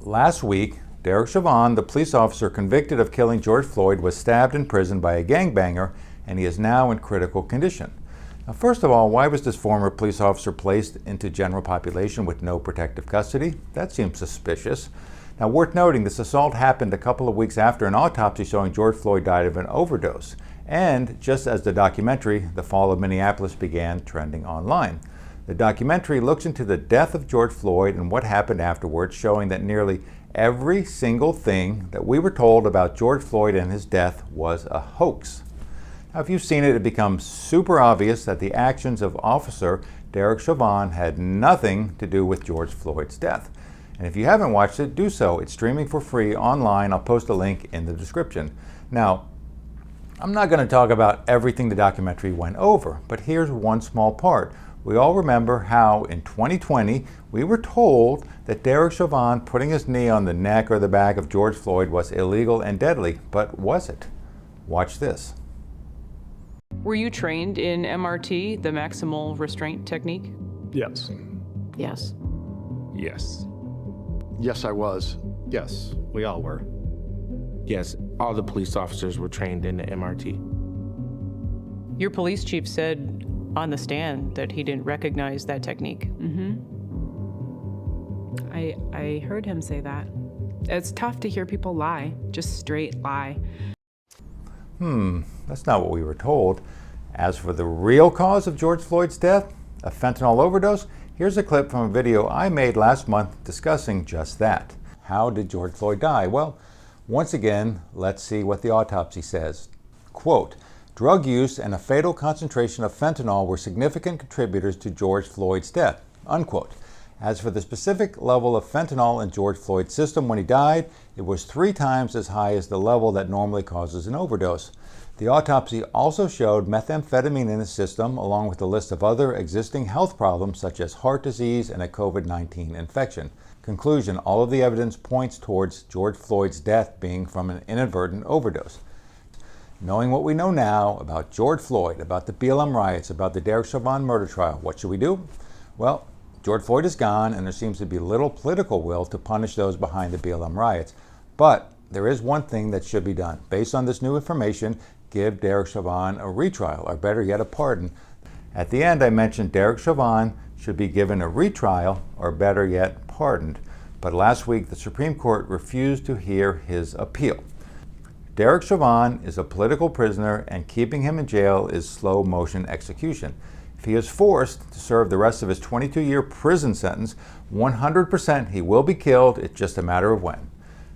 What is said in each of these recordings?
Last week, Derek Chauvin, the police officer convicted of killing George Floyd, was stabbed in prison by a gangbanger, and he is now in critical condition. Now, first of all, why was this former police officer placed into general population with no protective custody? That seems suspicious. Now, worth noting, this assault happened a couple of weeks after an autopsy showing George Floyd died of an overdose, and just as the documentary, The Fall of Minneapolis, began trending online. The documentary looks into the death of George Floyd and what happened afterwards, showing that nearly every single thing that we were told about George Floyd and his death was a hoax. Now, if you've seen it, it becomes super obvious that the actions of Officer Derek Chauvin had nothing to do with George Floyd's death. And if you haven't watched it, do so. It's streaming for free online. I'll post a link in the description. Now, I'm not going to talk about everything the documentary went over, but here's one small part. We all remember how in 2020 we were told that Derek Chauvin putting his knee on the neck or the back of George Floyd was illegal and deadly, but was it? Watch this. Were you trained in MRT, the maximal restraint technique? Yes. Yes. Yes. Yes, I was. Yes, we all were. Yes, all the police officers were trained in the MRT. Your police chief said on the stand that he didn't recognize that technique. I heard him say that. It's tough to hear people lie, just straight lie. That's not what we were told. As for the real cause of George Floyd's death, a fentanyl overdose, here's a clip from a video I made last month discussing just that. How did George Floyd die? Well, once again, let's see what the autopsy says. Quote, drug use and a fatal concentration of fentanyl were significant contributors to George Floyd's death, unquote. As for the specific level of fentanyl in George Floyd's system when he died, it was 3 times as high as the level that normally causes an overdose. The autopsy also showed methamphetamine in his system, along with a list of other existing health problems such as heart disease and a COVID-19 infection. Conclusion, all of the evidence points towards George Floyd's death being from an inadvertent overdose. Knowing what we know now about George Floyd, about the BLM riots, about the Derek Chauvin murder trial, what should we do? Well, George Floyd is gone, and there seems to be little political will to punish those behind the BLM riots. But there is one thing that should be done. Based on this new information, give Derek Chauvin a retrial, or better yet, a pardon. At the end, I mentioned Derek Chauvin should be given a retrial, or better yet, pardoned. But last week, the Supreme Court refused to hear his appeal. Derek Chauvin is a political prisoner, and keeping him in jail is slow motion execution. If he is forced to serve the rest of his 22-year prison sentence, 100% he will be killed. It's just a matter of when.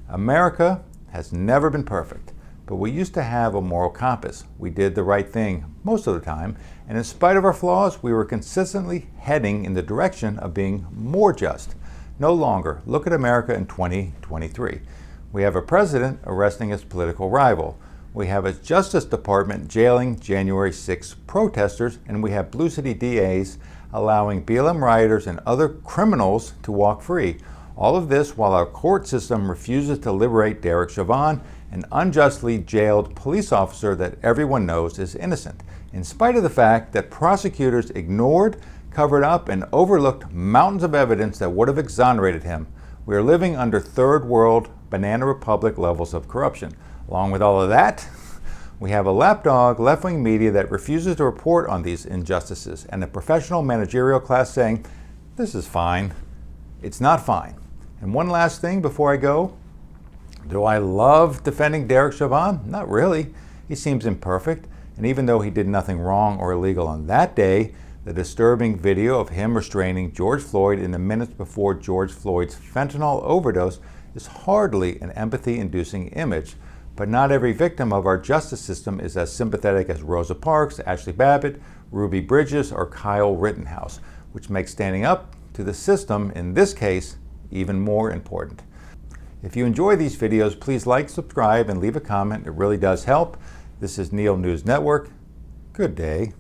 America has never been perfect, but we used to have a moral compass. We did the right thing most of the time, and in spite of our flaws, we were consistently heading in the direction of being more just. No longer. Look at America in 2023. We have a president arresting his political rival. We have a Justice Department jailing January 6 protesters, and we have Blue City DAs allowing BLM rioters and other criminals to walk free. All of this while our court system refuses to liberate Derek Chauvin, an unjustly jailed police officer that everyone knows is innocent, in spite of the fact that prosecutors ignored, covered up, and overlooked mountains of evidence that would have exonerated him. We are living under third world banana republic levels of corruption. Along with all of that, we have a lapdog left-wing media that refuses to report on these injustices, and a professional managerial class saying, this is fine. It's not fine. And one last thing before I go. Do I love defending Derek Chauvin? Not really. He seems imperfect, and even though he did nothing wrong or illegal on that day, the disturbing video of him restraining George Floyd in the minutes before George Floyd's fentanyl overdose is hardly an empathy-inducing image. But not every victim of our justice system is as sympathetic as Rosa Parks, Ashley Babbitt, Ruby Bridges, or Kyle Rittenhouse, which makes standing up to the system, in this case, even more important. If you enjoy these videos, please like, subscribe, and leave a comment. It really does help. This is Neil News Network. Good day.